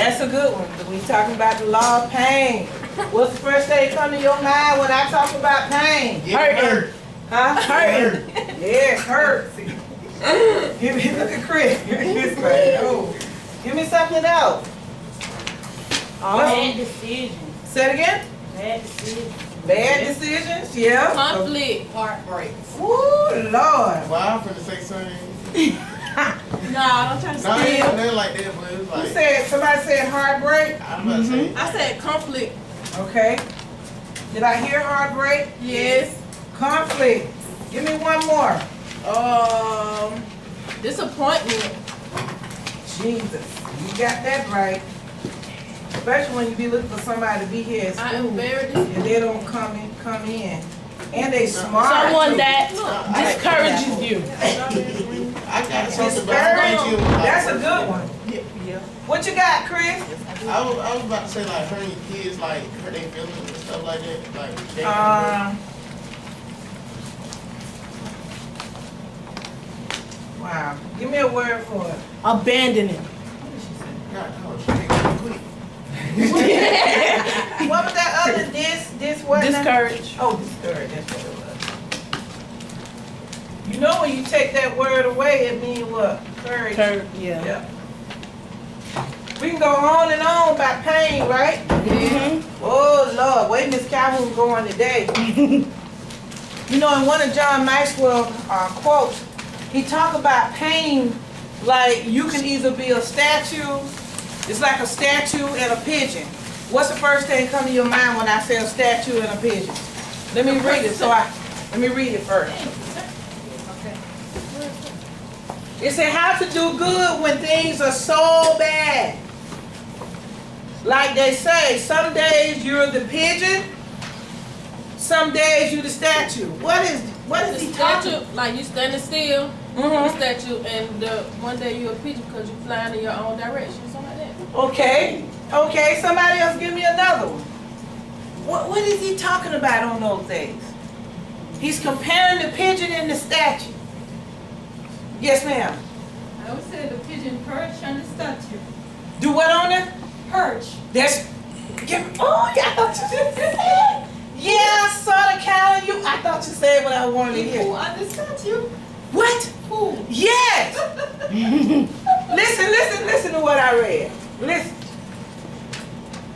That's a good one. We talking about the law of pain. What's the first thing come to your mind when I talk about pain? Hurt. Huh? Hurt. Yeah, hurt. Give me, look at Chris. He's like, oh. Give me something else. Bad decisions. Say it again. Bad decisions. Bad decisions, yeah. Conflict, heartbreaks. Woo, Lord. Well, I'm finna say something. No, don't try to No, it ain't steal. nothing like that, but it's Who like, said, somebody said heartbreak? I'm about to say, I said conflict. Okay. Did I hear heartbreak? Yes. Conflict. Give me one more. Disappointment. Jesus, you got that right. Especially when you be looking for somebody to be here at I school am very and they don't come in. And they smart. Someone too. that I discourages you. I got something Discouraged. about you. That's a good one. Yeah. What you got, Chris? I was about to say, like, hurting your kids, like, hurt their feelings and stuff like that. Like, they Wow. Give me a word for it. Abandoning. God, quick. What was that other this what? now? Discourage. Oh, discouraged. That's what it was. You know when you take that word away, it means what? Courage. Yeah. Yeah. We can go on and on about pain, right? Mm-hmm. Oh Lord, where Miss Calhoun going today? You know, in one of John Maxwell's quotes, he talk about pain like you can either be a statue. It's like a statue and a pigeon. What's the first thing come to your mind when I say a statue and a pigeon? Let me read it. Let me read it first. It said how to do good when things are so bad. Like they say, some days you're the pigeon, some days you're the statue. What is The he talking? statue, like you standing still, the statue, and one day you're a pigeon because you're flying in your own direction, something like that. Okay, somebody else give me another one. What is he talking about on those days? He's comparing the pigeon and the statue. Yes, ma'am. I would say the pigeon perch on the statue. Do what on it? Perch. That's, oh, yeah, I thought you just said that. Yeah, sort of, kind of. I thought you said what I wanted to Who hear. on the statue? What? Who? Yes. Listen to what I read. Listen.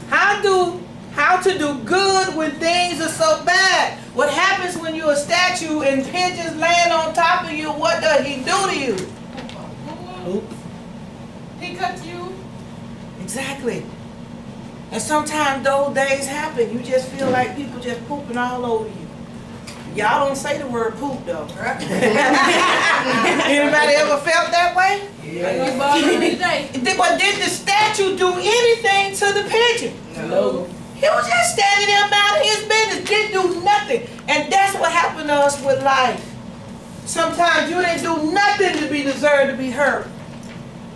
How to do good when things are so bad. What happens when you're a statue and pigeons land on top of you? What does he do to you? Oops. He cut you. Exactly. And sometimes those days happen. You just feel like people just pooping all over you. Y'all don't say the word poop though. Anybody ever felt that way? You bothering me today. But did the statue do anything to the pigeon? No. He was just standing there minding his business, didn't do nothing. And that's what happened to us with life. Sometimes you didn't do nothing to be deserved to be hurt.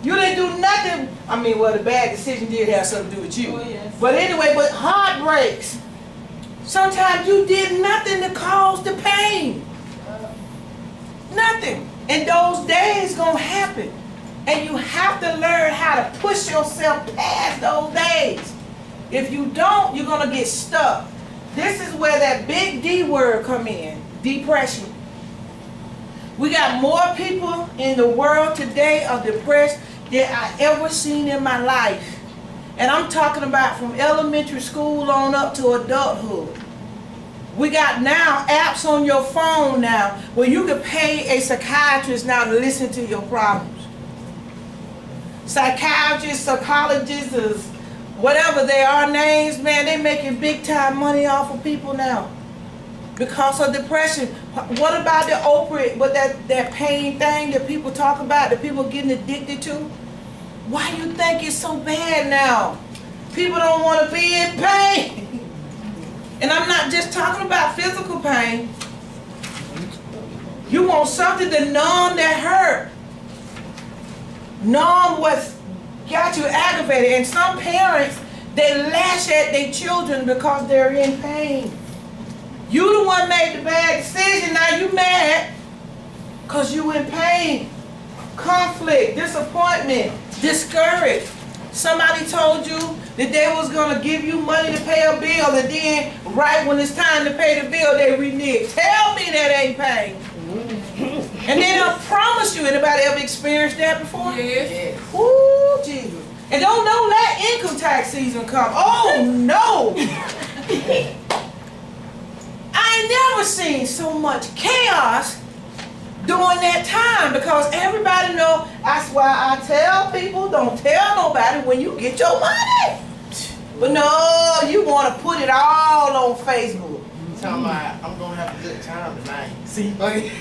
You didn't do nothing. I mean, well, the bad decision did have something to do with you. Oh, yes. But anyway, but heartbreaks. Sometimes you did nothing to cause the pain. Nothing. And those days gonna happen. And you have to learn how to push yourself past those days. If you don't, you're gonna get stuck. This is where that big D word come in, depression. We got more people in the world today are depressed than I ever seen in my life. And I'm talking about from elementary school on up to adulthood. We got now apps on your phone now where you can pay a psychiatrist now to listen to your problems. Psychiatrists, psychologists, whatever they are names, man, they making big time money off of people now because of depression. What about the opioid, but that pain thing that people talk about, that people getting addicted to? Why you think it's so bad now? People don't want to be in pain. And I'm not just talking about physical pain. You want something to numb that hurt. Numb what's got you aggravated. And some parents, they lash at their children because they're in pain. You the one made the bad decision, now you mad because you in pain. Conflict, disappointment, discouraged. Somebody told you that they was gonna give you money to pay a bill, and then right when it's time to pay the bill, they renege. Tell me that ain't pain. And they don't promise you. Anybody ever experienced that before? Yes. Ooh, Jesus. And don't let income tax season come. Oh no! I ain't never seen so much chaos during that time, because everybody know. That's why I tell people, don't tell nobody when you get your money. But no, you want to put it all on Facebook. Talking about, I'm gonna have a good time tonight. See? Like,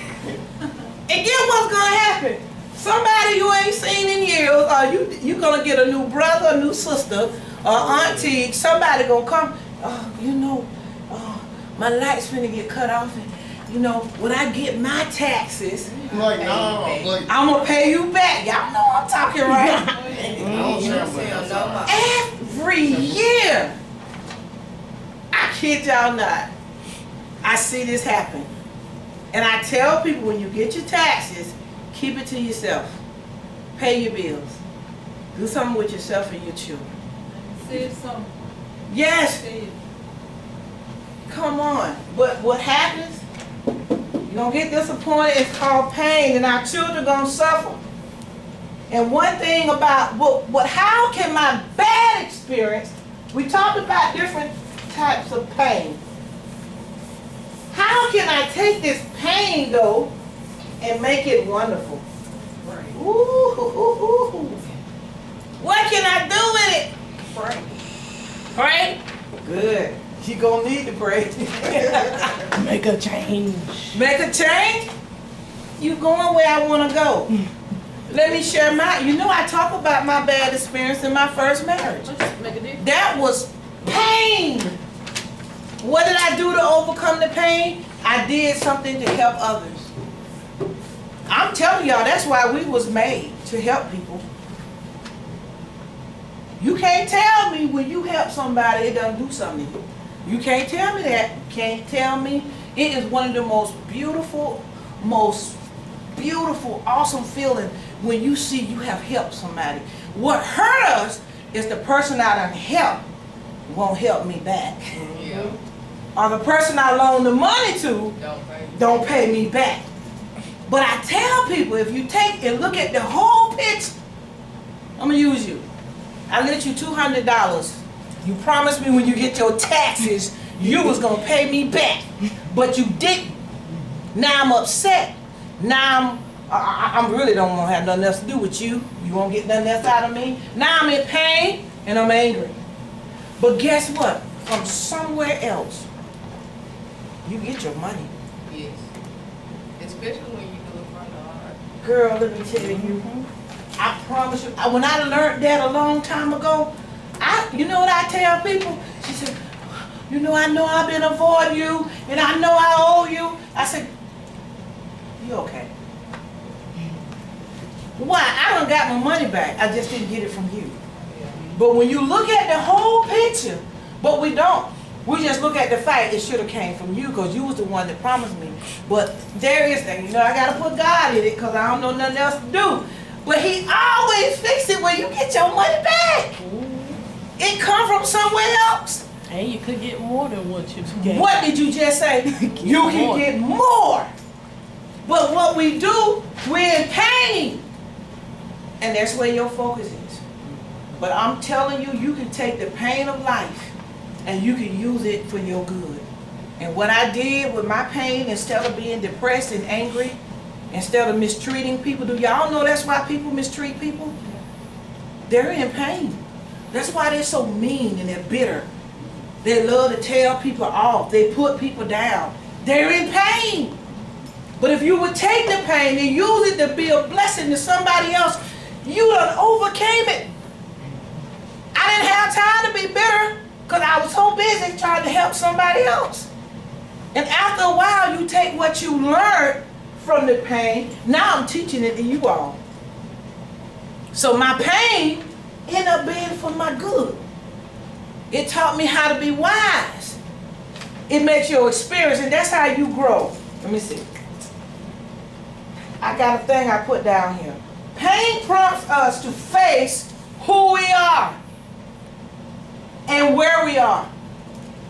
And get what's gonna happen. Somebody you ain't seen in years, you gonna get a new brother, a new sister, auntie, somebody gonna come, my light's finna get cut off, and when I get my taxes, I'm like, no, like, I'm gonna pay you back. Y'all know I'm talking right. I don't share much. Every year, I kid y'all not, I see this happen. And I tell people, when you get your taxes, keep it to yourself. Pay your bills. Do something with yourself and your children. Save some. Yes, Save. come on. But what happens? You're gonna get disappointed. It's called pain, and our children gonna suffer. And one thing about how can my bad experience? We talked about different types of pain. How can I take this pain though and make it wonderful? Ooh. What can I do with it? Pray. Pray? Good. You gonna need to pray. Make a change. Make a change? You going where I wanna go. Let me share I talk about my bad experience in my first marriage. Make a difference. That was pain. What did I do to overcome the pain? I did something to help others. I'm telling y'all, that's why we was made, to help people. You can't tell me when you help somebody, it doesn't do something to you. You can't tell me that. You can't tell me. It is one of the most beautiful, awesome feeling when you see you have helped somebody. What hurt us is the person I done helped won't help me back. Yeah. Or the person I loaned the money to don't pay me back. But I tell people, if you take and look at the whole picture, I'm gonna use you. I lent you $200. You promised me when you get your taxes, you was gonna pay me back, but you didn't. Now I'm upset. Now I really don't want to have nothing else to do with you. You won't get nothing else out of me. Now I'm in pain and I'm angry. But guess what? From somewhere else, you get your money. Yes. Especially when you do it from the heart. Girl, let me tell you, I promise you, when I learned that a long time ago, you know what I tell people? She said, I know I've been avoiding you, and I know I owe you. I said, you okay? Why? I done got my money back. I just didn't get it from you. But when you look at the whole picture, but we don't. We just look at the fact it should have came from you because you was the one that promised me. But there is that. I got to put God in it because I don't know nothing else to do. But he always fix it when you get your money back. It come from somewhere else. And you could get more than what you gave. What did you just say? You can get more. But what we do, we're in pain. And that's where your focus is. But I'm telling you, you can take the pain of life and you can use it for your good. And what I did with my pain, instead of being depressed and angry, instead of mistreating people, do y'all know that's why people mistreat people? They're in pain. That's why they're so mean and they're bitter. They love to tear people off. They put people down. They're in pain. But if you would take the pain and use it to be a blessing to somebody else, you done overcame it. I didn't have time to be bitter because I was so busy trying to help somebody else. And after a while, you take what you learned from the pain. Now I'm teaching it to you all. So my pain ended up being for my good. It taught me how to be wise. It makes your experience, and that's how you grow. Let me see. I got a thing I put down here. Pain prompts us to face who we are and where we are.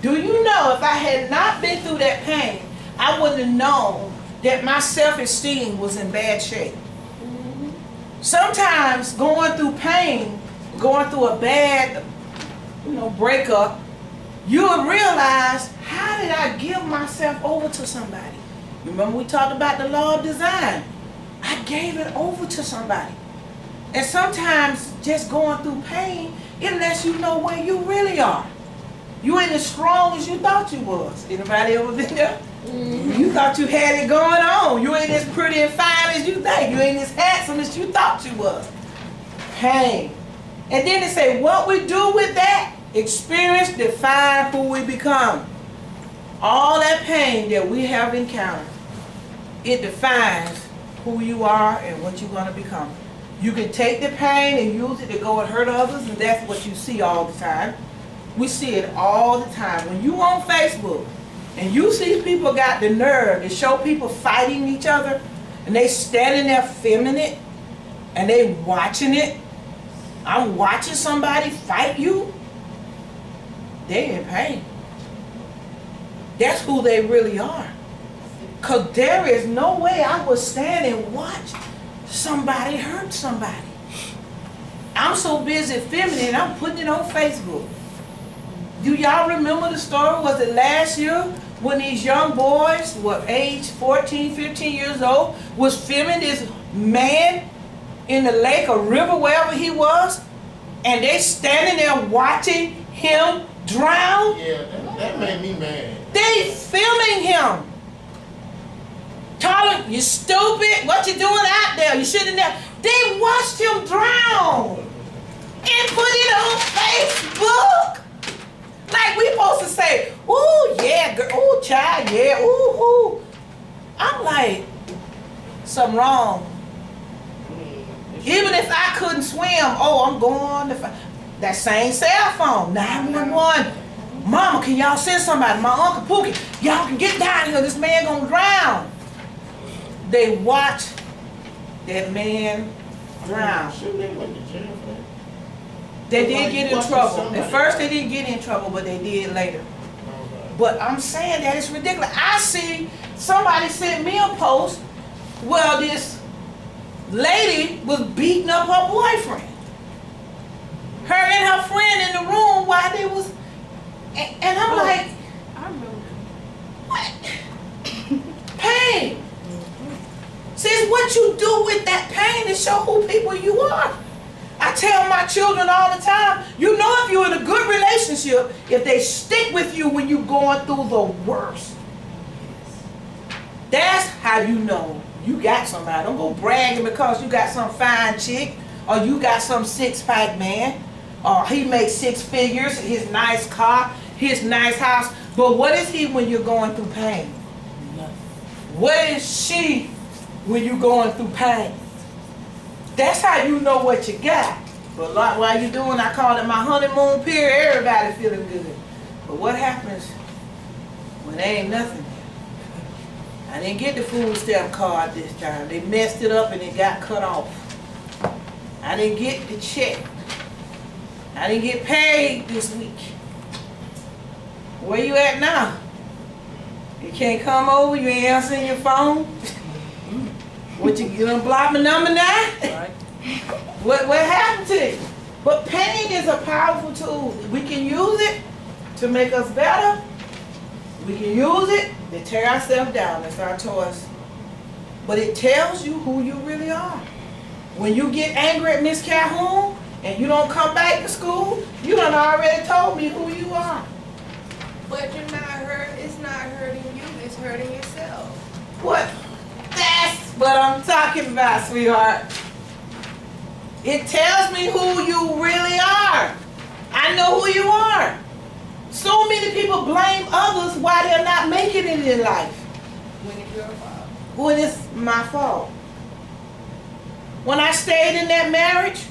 Do you know if I had not been through that pain, I wouldn't have known that my self-esteem was in bad shape. Sometimes going through pain, going through a bad, breakup, you would realize, how did I give myself over to somebody? Remember we talked about the law of design. I gave it over to somebody. And sometimes just going through pain, it lets you know where you really are. You ain't as strong as you thought you was. Anybody ever been there? You thought you had it going on. You ain't as pretty and fine as you think. You ain't as handsome as you thought you was. Pain. And then they say, what we do with that experience define who we become. All that pain that we have encountered, it defines who you are and what you're going to become. You can take the pain and use it to go and hurt others, and that's what you see all the time. We see it all the time. When you on Facebook and you see people got the nerve to show people fighting each other, and they standing there filming it, and they watching it. I'm watching somebody fight you. They in pain. That's who they really are. Because there is no way I would stand and watch somebody hurt somebody. I'm so busy filming it, I'm putting it on Facebook. Do y'all remember the story? Was it last year when these young boys, age 14, 15 years old, was filming this man in the lake or river, wherever he was, and they standing there watching him drown? Yeah, that made me mad. They filming him. Telling you stupid, what you doing out there? You shouldn't have. They watched him drown and put it on Facebook. Like we supposed to say, ooh, yeah, girl, ooh, child, yeah, ooh, ooh. I'm like, something wrong. Even if I couldn't swim, I'm going to that same cell phone, 911. Mama, can y'all send somebody? My Uncle Pookie, y'all can get down here. This man gonna drown. They watch that man drown. Shouldn't they went to jail for that? They did get in trouble. Somebody. At first they didn't get in trouble, but they did later. But I'm saying that it's ridiculous. I see somebody sent me a post where this lady was beating up her boyfriend. Her and her friend in the room while they was, and I'm like, I remember. what? Pain. See, it's what you do with that pain to show who people you are. I tell my children all the time, you know if you're in a good relationship, if they stick with you when you're going through the worst. That's how you know you got somebody. Don't go bragging because you got some fine chick, or you got some six-pack man, or he makes six figures, his nice car, his nice house. But what is he when you're going through pain? What is she when you're going through pain? That's how you know what you got. But like while you doing, I call it my honeymoon period, everybody feeling good. But what happens when there ain't nothing? I didn't get the food stamp card this time. They messed it up and it got cut off. I didn't get the check. I didn't get paid this week. Where you at now? You can't come over, you ain't answering your phone? What, you done block my number now? Right. What happened to you? But pain is a powerful tool. We can use it to make us better. We can use it to tear ourselves down. That's our choice. But it tells you who you really are. When you get angry at Miss Calhoun and you don't come back to school, you done already told me who you are. But you're not hurt. It's not hurting you. It's hurting yourself. What? That's what I'm talking about, sweetheart. It tells me who you really are. I know who you are. So many people blame others why they're not making it in life. When it's your fault. When it's my fault. When I stayed in that marriage,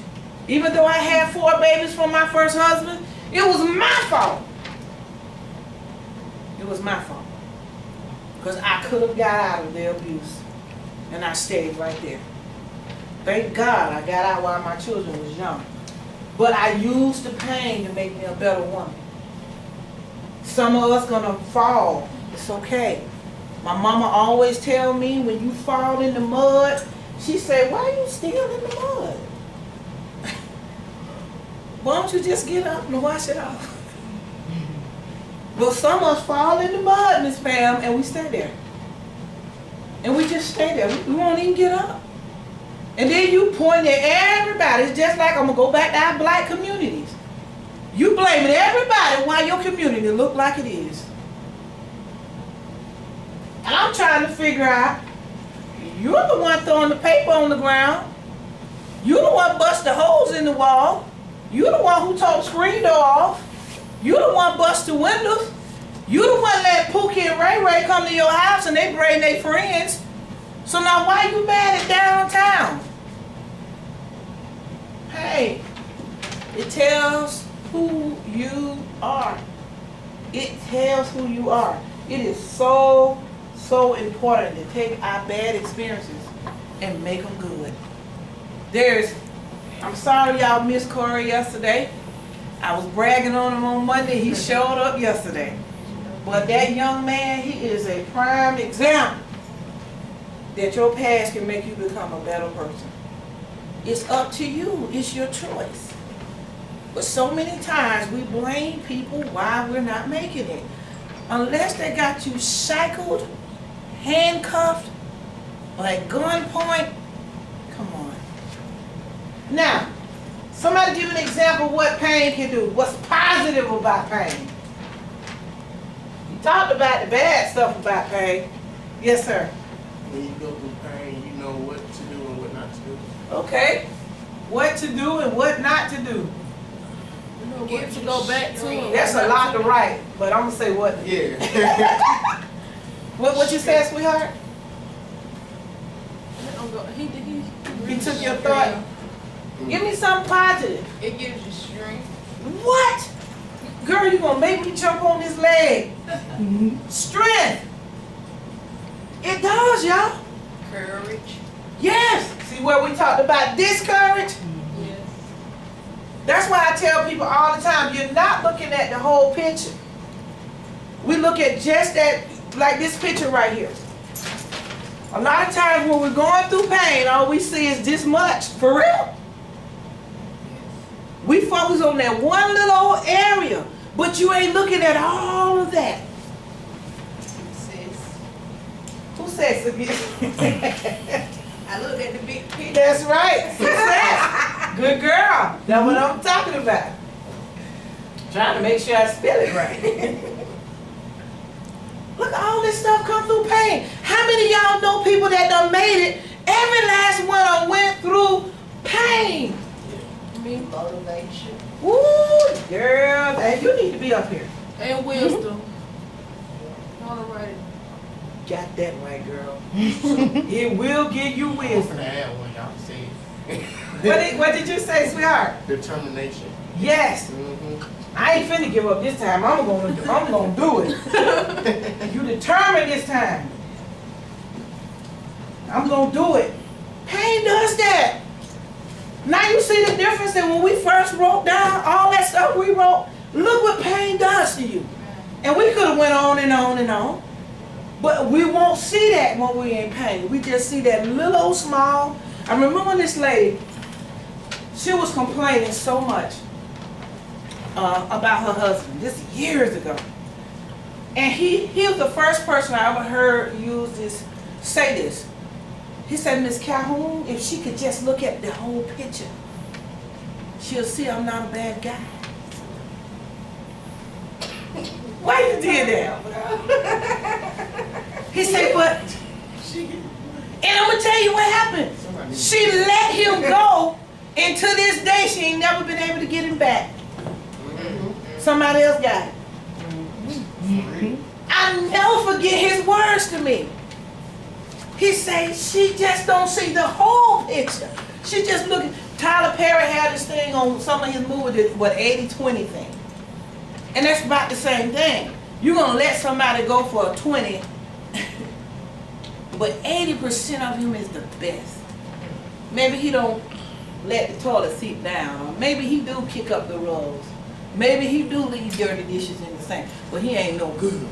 even though I had 4 babies from my first husband, it was my fault. It was my fault. Because I could have got out of the abuse. And I stayed right there. Thank God I got out while my children was young. But I use the pain to make me a better woman. Some of us gonna fall. It's okay. My mama always tell me when you fall in the mud, she said, why are you still in the mud? Why don't you just get up and wash it off? Well, some of us fall in the mud, Miss Pam, and we stay there. And we just stay there. We won't even get up. And then you point at everybody. It's just like I'm going to go back to our black communities. You blaming everybody why your community look like it is. And I'm trying to figure out, you're the one throwing the paper on the ground. You're the one bust the holes in the wall. You're the one who tore the screen door off. You're the one bust the windows. You're the one let Pookie and Ray Ray come to your house and they bring their friends. So now why you mad at downtown? Hey, it tells who you are. It tells who you are. It is so important to take our bad experiences and make them good. I'm sorry y'all missed Corey yesterday. I was bragging on him on Monday. He showed up yesterday. But that young man, he is a prime example that your past can make you become a better person. It's up to you. It's your choice. But so many times we blame people why we're not making it. Unless they got you shackled, handcuffed, or at gunpoint, come on. Now, somebody give an example of what pain can do. What's positive about pain? You talked about the bad stuff about pain. Yes, sir. When you go through pain, you know what to do and what not to do. Okay. What to do and what not to do. You know what to go back to. and That's what a not lot to write, but I'm gonna say what. Yeah. What you said, sweetheart? I'm go- He took your thought. Give me something positive. It gives you strength. What? Girl, you gonna make me jump on this leg. Strength. It does, y'all. Courage. Yes. See where we talked about discourage? Yes. That's why I tell people all the time, you're not looking at the whole picture. We look at just that, like this picture right here. A lot of times when we're going through pain, all we see is this much. For real. We focus on that one little old area, but you ain't looking at all of that. Sis. Who says it? I looked at the big picture. That's right. Success. Good girl. That's what I'm talking about. Trying to make sure I spell it right. Look, all this stuff come through pain. How many of y'all know people that done made it? Every last one of them went through pain. Me, motivation. Woo, girl, and you need to be up here. And wisdom. All right. Got that right, girl. It will give you I'm wisdom. gonna add one, y'all say. What did you say, sweetheart? Determination. Yes. Mm-hmm. I ain't finna give up this time. I'm gonna do it. You determined this time. I'm gonna do it. Pain does that. Now you see the difference that when we first wrote down all that stuff we wrote, look what pain does to you. And we could have went on and on and on. But we won't see that when we're in pain. We just see that little old small. I remember this lady, she was complaining so much about her husband. This years ago. And he was the first person I ever heard say this. He said, Miss Calhoun, if she could just look at the whole picture, she'll see I'm not a bad guy. Why you did that? He said, but, and I'm going to tell you what happened. She let him go, and to this day, she ain't never been able to get him back. Somebody else got it. I'll never forget his words to me. He said, she just don't see the whole picture. She just looking. Tyler Perry had this thing on some of his movies, what 80-20 thing. And that's about the same thing. You're going to let somebody go for a 20, but 80% of him is the best. Maybe he don't let the toilet seat down, or maybe he do kick up the rugs. Maybe he do leave dirty dishes in the sink, but he ain't no good.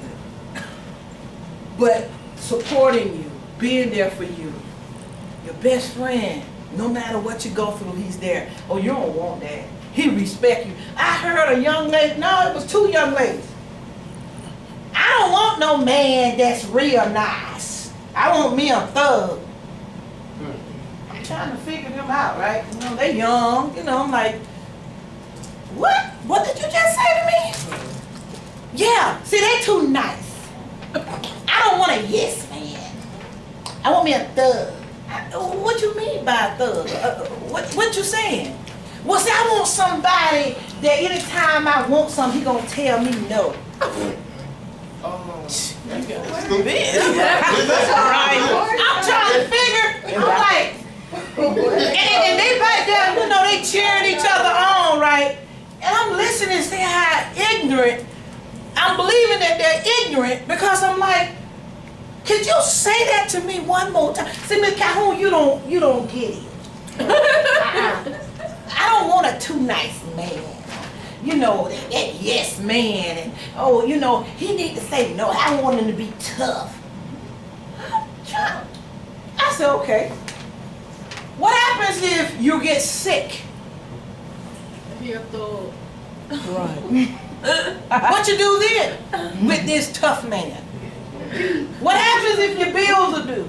But supporting you, being there for you, your best friend, no matter what you go through, he's there. Oh, you don't want that. He respect you. I heard a young lady, no, it was two young ladies. I don't want no man that's real nice. I want me a thug. I'm trying to figure them out, right? You know, they young, you know, I'm like, what? What did you just say to me? Yeah, see, they too nice. I don't want a yes man. I want me a thug. What you mean by a thug? What you saying? Well, see, I want somebody that anytime I want something, he gonna tell me no. I'm trying to figure. I'm like, and they back there, you know, they cheering each other on, right? And I'm listening to see how ignorant. I'm believing that they're ignorant because I'm like, could you say that to me one more time? See, Miss Calhoun, you don't get it. I don't want a too nice man. You know, that yes man, and oh, you know, he need to say no. I want him to be tough. I said, okay. What happens if you get sick? He a thug. Right. What you do then with this tough man? What happens if your bills are due?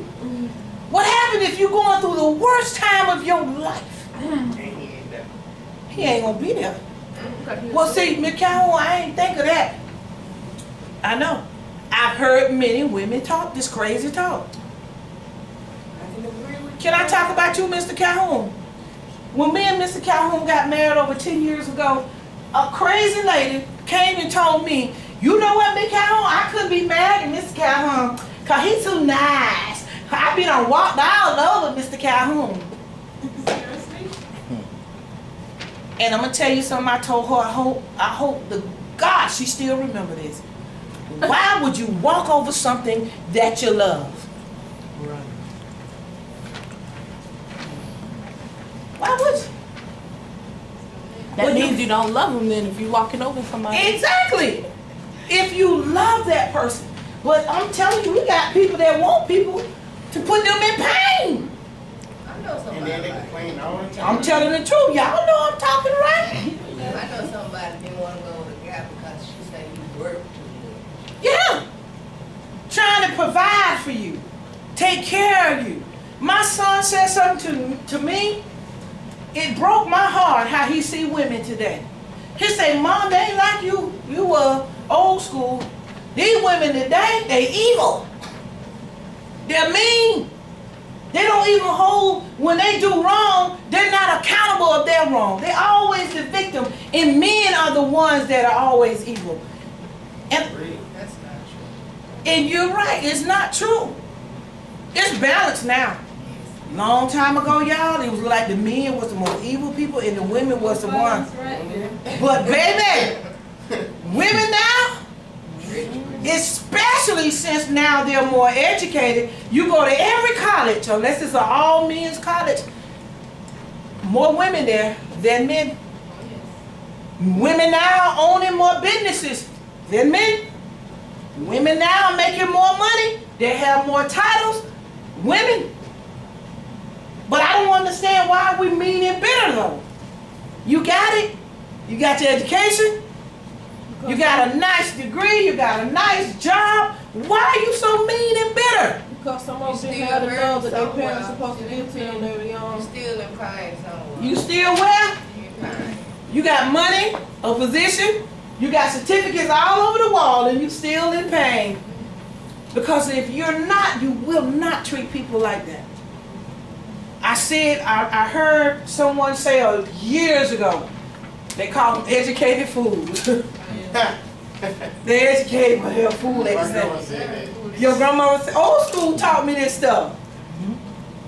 What happens if you're going through the worst time of your life? He ain't gonna be there. Well, see, Miss Calhoun, I ain't think of that. I know. I've heard many women talk this crazy talk. Can I talk about you, Mr. Calhoun? When me and Mr. Calhoun got married over 10 years ago, a crazy lady came and told me, you know what, Miss Calhoun, I couldn't be married to Mr. Calhoun because he's too nice. I be done walked all over Mr. Calhoun. Seriously? And I'm gonna tell you something I told her. I hope the God she still remember this. Why would you walk over something that you love? Right. Why would you? That Well, means you don't love them then if you're walking over somebody. Exactly. If you love that person. But I'm telling you, we got people that want people to put them in pain. I know And somebody then they like complain all the time. I'm telling the truth. Y'all know I'm talking right. that. I know somebody didn't want to go with a guy because she said he worked too much. Yeah. Trying to provide for you. Take care of you. My son said something to me. It broke my heart how he see women today. He say, Mom, they ain't like you. You were old school. These women today, they evil. They're mean. They don't even hold, when they do wrong, they're not accountable of their wrong. They're always the victim. And men are the ones that are always evil. And That's not true. And you're right, it's not true. It's balanced now. Long time ago, y'all, it was like the men was the most evil people and the women was the ones. But baby, women now, especially since now they're more educated, you go to every college, unless it's an all men's college, more women there than men. Women now owning more businesses than men. Women now are making more money. They have more titles. Women. But I don't understand why we mean and bitter though. You got it. You got your education. You got a nice degree. You got a nice job. Why are you so mean and bitter? Because some of them You didn't still have the love that their married parents somewhere. supposed to give to them when they were You young. still in pain somewhere. You still where? You in pain. You got money, a position. You got certificates all over the wall and you still in pain. Because if you're not, you will not treat people like that. I heard someone say years ago, they call them educated fools. They're educated, but they're a fool at My the grandma same. said that. Your grandma said, old school taught me this stuff.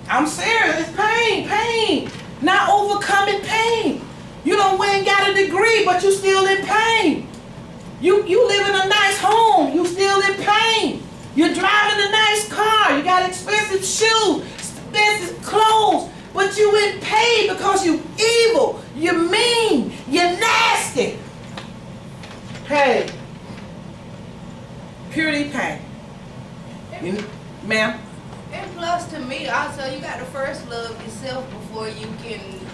I'm serious, it's pain. Not overcoming pain. You don't went and got a degree, but you still in pain. You live in a nice home, you still in pain. You're driving a nice car, you got expensive shoes, expensive clothes, but you in pain because you You're mean. You're nasty. Hey. Purity pain. Ma'am? And plus, to me, also, you got to first love yourself before you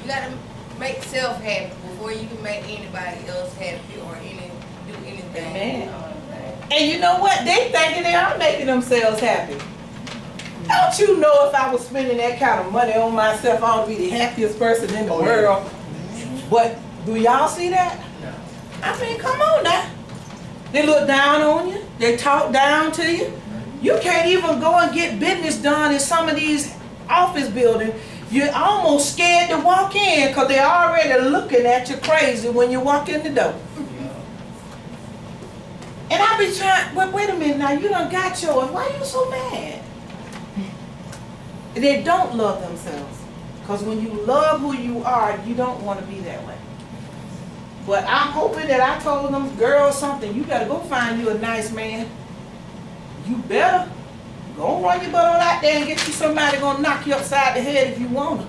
got to make self happy before you can make anybody else happy or do anything. Amen. And you know what? They thinking they are making themselves happy. Don't you know if I was spending that kind of money on myself, I would be the happiest person in the world. But do y'all see that? No. I mean, come on now. They look down on you. They talk down to you. You can't even go and get business done in some of these office buildings. You're almost scared to walk in because they're already looking at you crazy when you walk in the door. And I be trying, but wait a minute now, you done got yours. Why are you so mad? They don't love themselves. Because when you love who you are, you don't want to be that way. But I'm hoping that I told them girls something. You better go find you a nice man. You better go run your butt on out there and get you somebody gonna knock you upside the head if you want to.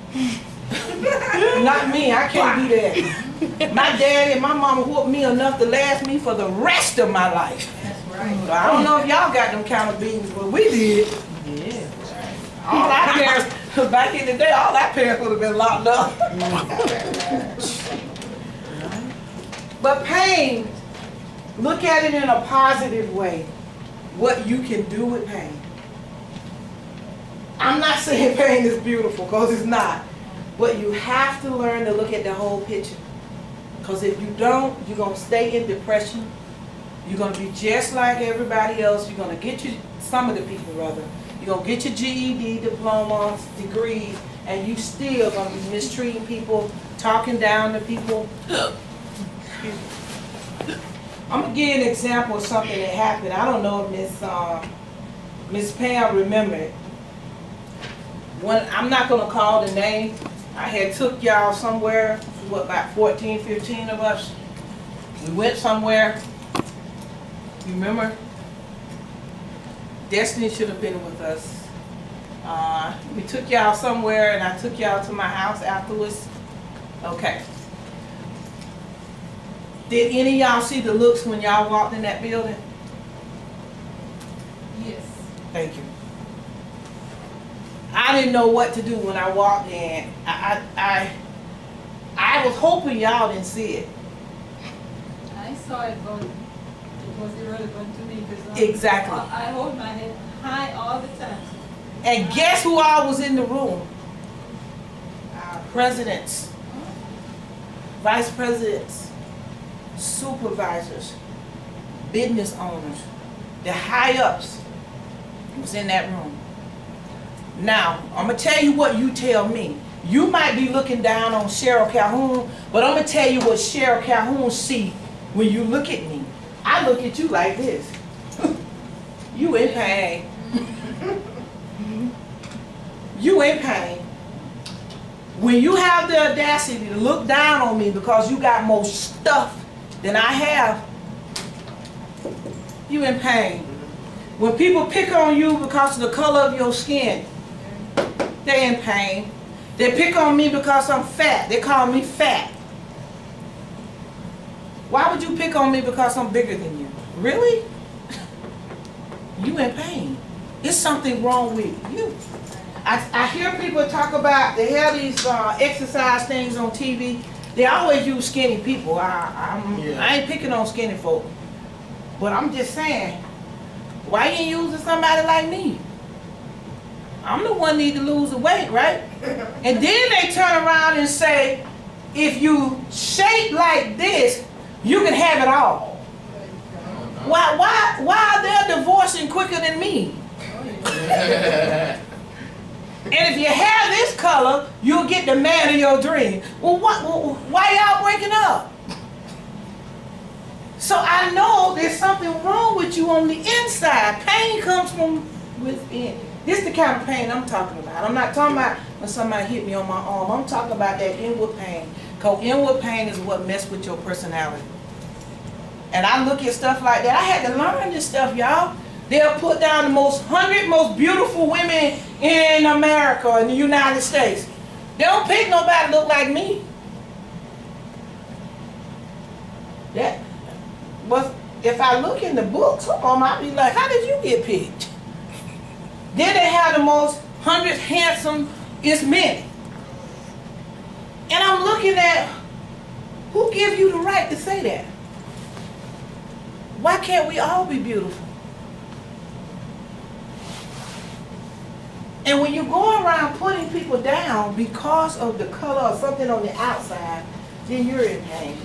Not me, I can't do that. My daddy and my mama whooped me enough to last me for the rest of my life. That's right. So I don't know if y'all got them kind of beatings, but we did. Yeah. All our parents, back in the day, all our parents would have been locked up. But pain, look at it in a positive way. What you can do with pain. I'm not saying pain is beautiful, because it's not. But you have to learn to look at the whole picture. Because if you don't, you're going to stay in depression. You're going to be just like everybody else. You're going to get some of the people rather. You're going to get your GED, diplomas, degrees, and you still going to be mistreating people, talking down to people. I'm going to give you an example of something that happened. I don't know if Miss Pam remembered. When, I'm not going to call the name. I had took y'all somewhere, what, about 14, 15 of us. We went somewhere. You remember? Destiny should have been with us. We took y'all somewhere and I took y'all to my house afterwards. Okay. Did any of y'all see the looks when y'all walked in that building? Yes. Thank you. I didn't know what to do when I walked in. I was hoping y'all didn't see it. I saw it, but it was irrelevant to me because Exactly. I hold my head high all the time. And guess who all was in the room? Presidents, vice presidents, supervisors, business owners, the high-ups was in that room. Now, I'm going to tell you what you tell me. You might be looking down on Cheryl Calhoun, but I'm going to tell you what Cheryl Calhoun see when you look at me. I look at you like this. You in pain. You in pain. When you have the audacity to look down on me because you got more stuff than I have, you in pain. When people pick on you because of the color of your skin, they in pain. They pick on me because I'm fat. They call me fat. Why would you pick on me because I'm bigger than you? Really? You in pain. There's something wrong with you. I hear people talk about, they have these exercise things on TV. They always use skinny people. I ain't picking on skinny folk. But I'm just saying, why you ain't using somebody like me? I'm the one need to lose the weight, right? And then they turn around and say, if you shape like this, you can have it all. Why are they divorcing quicker than me? And if you have this color, you'll get the man of your dream. Well, why y'all breaking up? So I know there's something wrong with you on the inside. Pain comes from within. This is the kind of pain I'm talking about. I'm not talking about when somebody hit me on my arm. I'm talking about that inward pain. Because inward pain is what messes with your personality. And I look at stuff like that. I had to learn this stuff, y'all. They'll put down the 100 most beautiful women in America, in the United States. They don't pick nobody look like me. But if I look in the books, some of them I'll be like, how did you get picked? Then they have the most 100 handsomest men. And I'm looking at, who give you the right to say that? Why can't we all be beautiful? And when you go around putting people down because of the color or something on the outside, then you're in pain.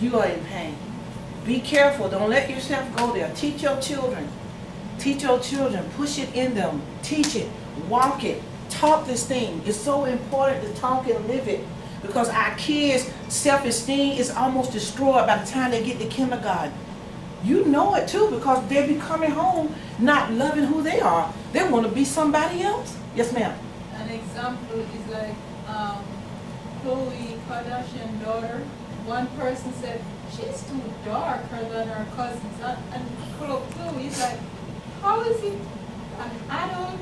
You are in pain. Be careful. Don't let yourself go there. Teach your children. Teach your children. Push it in them. Teach it. Walk it. Talk this thing. It's so important to talk and live it, because our kids' self-esteem is almost destroyed by the time they get to kindergarten. You know it too, because they be coming home not loving who they are. They want to be somebody else. Yes, ma'am. An example is like Khloe Kardashian's daughter. One person said she's too darker than her cousins, and Khloe is like, how is it an adult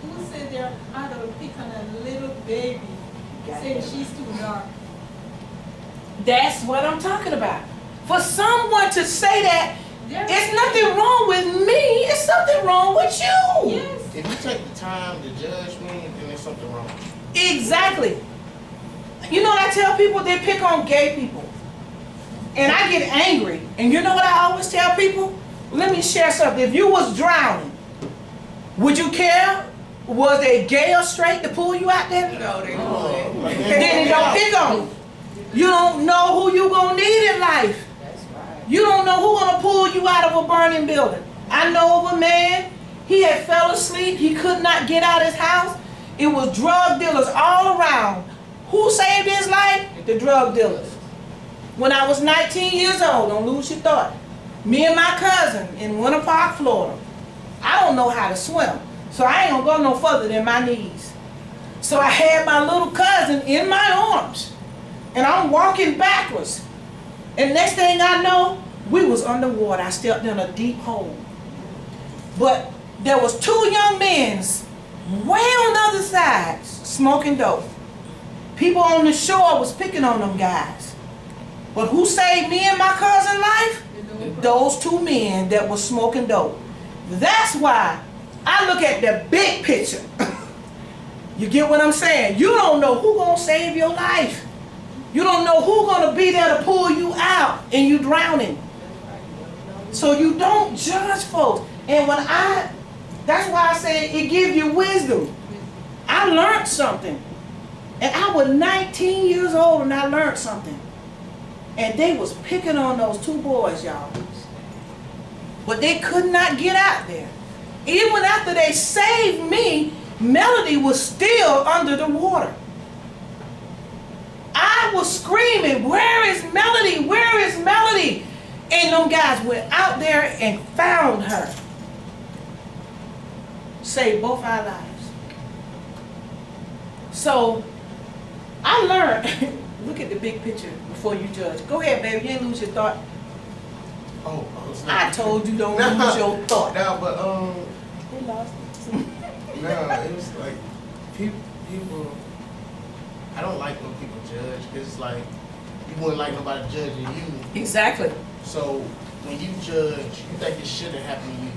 who said they're an adult pick on a little baby saying she's too dark? That's what I'm talking about. For someone to say that, it's nothing wrong with me, it's something wrong with you. Yes. If you take the time to judge me, then there's something wrong. Exactly. You know what I tell people? They pick on gay people. And I get angry. And you know what I always tell people? Let me share something. If you was drowning, would you care? Was they gay or straight to pull you out there? No, they Oh, would. like Then they don't pick on you. You don't know who you gonna need in life. That's right. You don't know who gonna pull you out of a burning building. I know of a man, he had fell asleep, he could not get out of his house. It was drug dealers all around. Who saved his life? The drug dealers. When I was 19 years old, don't lose your thought, me and my cousin in Winter Park, Florida, I don't know how to swim, so I ain't gonna go no further than my knees. So I had my little cousin in my arms, and I'm walking backwards. And next thing I know, we was underwater. I stepped in a deep hole. But there was two young men way on the other side smoking dope. People on the shore was picking on them guys. But who saved me and my cousin's life? Those two men that was smoking dope. That's why I look at the big picture. You get what I'm saying? You don't know who gonna save your life. You don't know who gonna be there to pull you out and you drowning. So you don't judge folks. And that's why I say it gives you wisdom. I learned something. And I was 19 years old and I learned something. And they was picking on those two boys, y'all. But they could not get out there. Even after they saved me, Melody was still under the water. I was screaming, where is Melody? Where is Melody? And them guys went out there and found her. Saved both our lives. So, I learned, look at the big picture before you judge. Go ahead, baby, you ain't lose your thought. Oh, it's I not. told you don't lose your thought. No, but They lost it. no, it was like people. I don't like when people judge, because it's like you wouldn't like nobody judging you. Exactly. So when you judge, you think it shouldn't happen to you.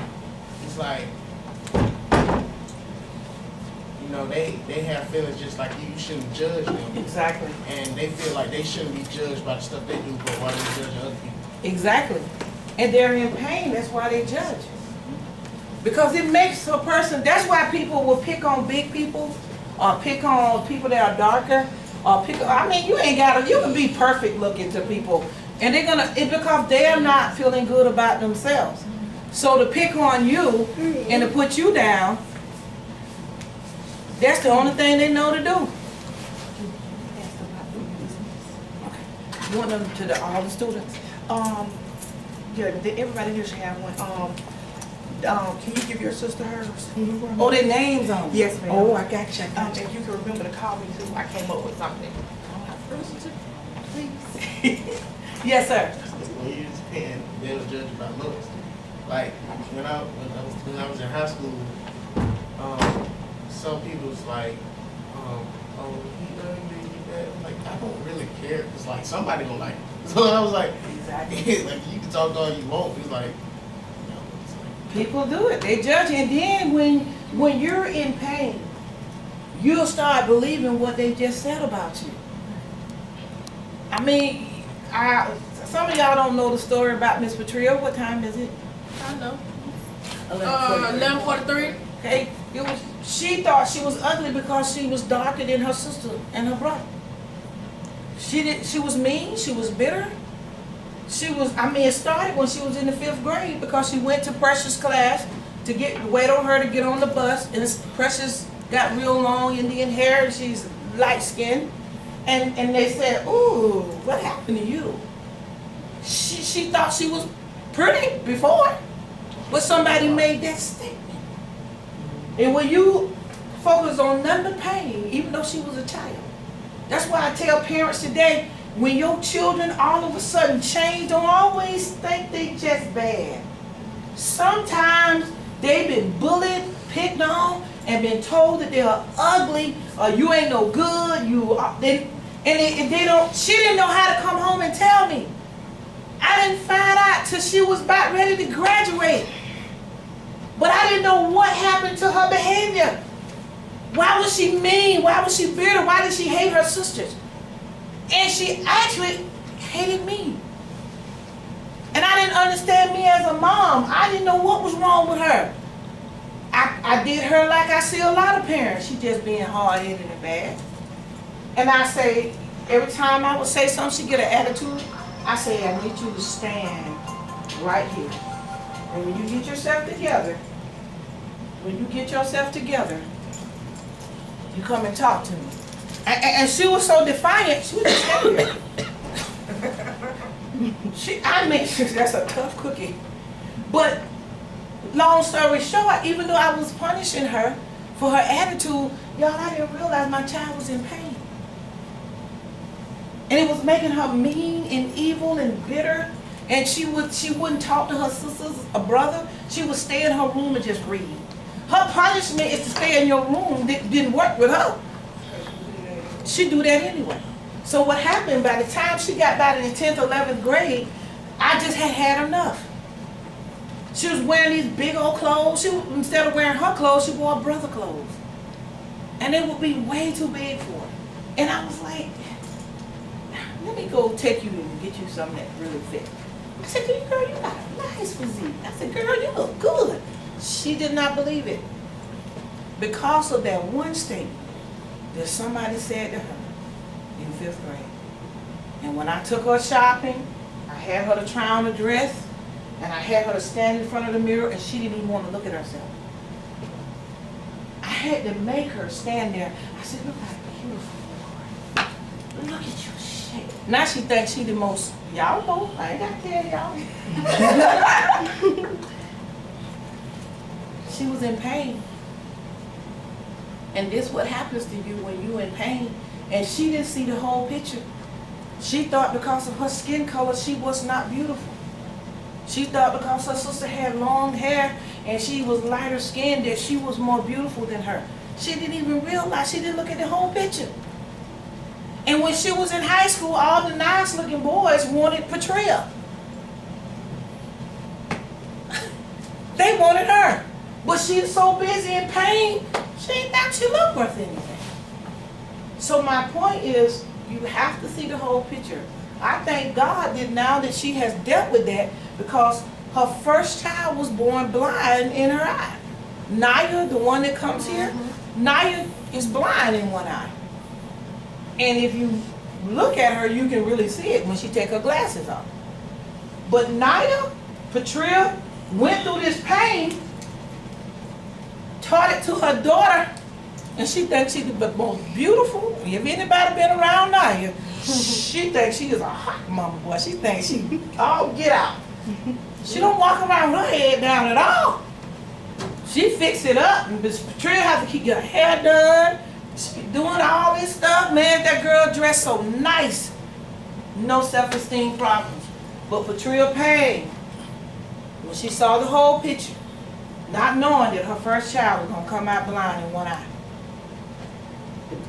It's like, you know, they have feelings just like you. You shouldn't judge them, Exactly. and they feel like they shouldn't be judged by the stuff they do, but why they judge other people? Exactly. And they're in pain, that's why they judge. Because it makes a person, that's why people will pick on big people, or pick on people that are darker, or I mean, you can be perfect looking to people, and it's because they're not feeling good about themselves. So to pick on you, and to put you down, that's the only thing they know to do. Okay. You want them to all the students? Yeah, everybody here should have one. Can you give your sister hers? Oh, their names on it? Yes, ma'am. Oh, I got you. If you can remember to call me too, I came up with something. Please. Yes, sir. When you was pen, they was judged by looks. Like when I was in high school, some people was like, oh, he ugly, he that. I'm like, I don't really care. It's like somebody gonna like it. So I was like, Exactly. like you can talk all you want. It's like, you know, it's like People do it. They judge, and then when you're in pain, you'll start believing what they just said about you. I mean, some of y'all don't know the story about Miss Patria. What time is it? I know. 11:43. 11:43. Okay, she thought she was ugly because she was darker than her sister and her brother. She was mean, she was bitter. It started when she was in the 5th grade because she went to Precious' class to wait on her to get on the bus, and Precious got real long Indian hair and she's light skinned. And they said, "Ooh, what happened to you?" She thought she was pretty before, but somebody made that statement. And when you focus on nothing but pain, even though she was a child, that's why I tell parents today, when your children all of a sudden change, don't always think they just bad. Sometimes they've been bullied, picked on, and been told that they're ugly, or you ain't no good, she didn't know how to come home and tell me. I didn't find out till she was about ready to graduate. But I didn't know what happened to her behavior. Why was she mean? Why was she bitter? Why did she hate her sisters? And she actually hated me. And I didn't understand me as a mom. I didn't know what was wrong with her. I did her like I see a lot of parents. She just being hard-headed and bad. And I say, every time I would say something, she'd get an attitude. I say, I need you to stand right here. And when you get yourself together, you come and talk to me. And she was so defiant, she was just angry. That's a tough cookie. But long story short, even though I was punishing her for her attitude, y'all, I didn't realize my child was in pain. And it was making her mean and evil and bitter. And she wouldn't talk to her sisters or brother. She would stay in her room and just read. Her punishment is to stay in your room. That didn't work with her. She'd do that anyway. So what happened, by the time she got back in the 10th, 11th grade, I just had enough. She was wearing these big old clothes. Instead of wearing her clothes, she wore her brother's clothes. And they would be way too big for her. And I was like, let me go take you and get you something that really fit. I said, girl, you got a nice physique. I said, girl, you look good. She did not believe it. Because of that one statement that somebody said to her in 5th grade. And when I took her shopping, I had her to try on a dress, and I had her to stand in front of the mirror, and she didn't even want to look at herself. I had to make her stand there. I said, look how beautiful you are. Look at your shape. Now she thinks she the most, y'all know, I ain't got to tell y'all. She was in pain. And this what happens to you when you're in pain. And she didn't see the whole picture. She thought because of her skin color, she was not beautiful. She thought because her sister had long hair and she was lighter skinned that she was more beautiful than her. She didn't even realize, she didn't look at the whole picture. And when she was in high school, all the nice looking boys wanted Patria. They wanted her. But she's so busy in pain, she ain't thought she looked worth anything. So my point is, you have to see the whole picture. I thank God that now that she has dealt with that, because her first child was born blind in her eye. Naya, the one that comes here, Naya is blind in one eye. And if you look at her, you can really see it when she take her glasses off. But Naya, Patria, went through this pain, taught it to her daughter, and she thinks she's the most beautiful. If anybody been around Naya, she thinks she is a hot mama boy. She thinks she all get out. She don't walk around with her head down at all. She fix it up. And Patria has to keep her hair done. She doing all this stuff. Man, that girl dressed so nice. No self-esteem problems. But Patria paid when she saw the whole picture, not knowing that her first child was going to come out blind in one eye.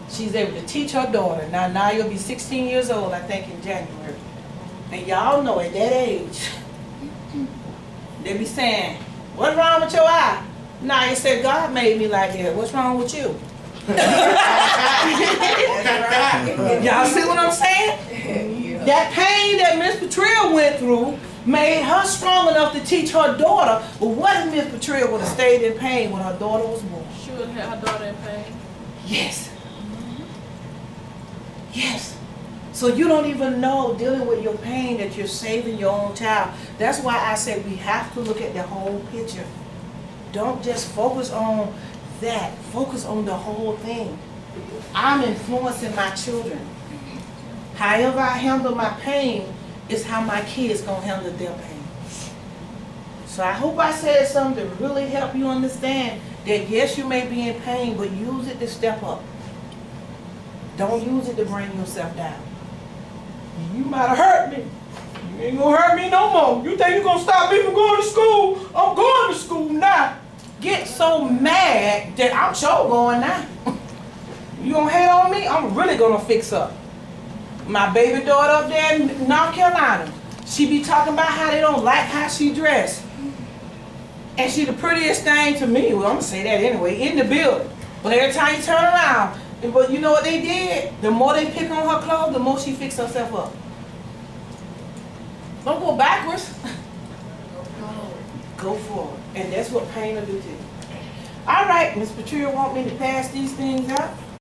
She's able to teach her daughter. Now you'll be 16 years old, I think, in January. And y'all know at that age, they be saying, what's wrong with your eye? Now you said, God made me like that. What's wrong with you? Y'all see what I'm saying? That pain that Miss Patria went through made her strong enough to teach her daughter. But what if Miss Patria would have stayed in pain when her daughter was born? She would have her daughter in pain. Yes. Yes. So you don't even know, dealing with your pain, that you're saving your own child. That's why I say we have to look at the whole picture. Don't just focus on that. Focus on the whole thing. I'm influencing my children. However I handle my pain is how my kids gonna handle their pain. So I hope I said something to really help you understand that yes, you may be in pain, but use it to step up. Don't use it to bring yourself down. You might have hurt me. You ain't gonna hurt me no more. You think you're gonna stop me from going to school? I'm going to school now. Get so mad that I'm sure going now. You gonna hate on me? I'm really gonna fix up. My baby daughter up there in North Carolina, she be talking about how they don't like how she dressed. And she the prettiest thing to me, well, I'm gonna say that anyway, in the building. But every time you turn around, but you know what they did? The more they pick on her clothes, the more she fix herself up. Don't go backwards. Go forward. And that's what pain will do to you. All right, Miss Patria want me to pass these things out.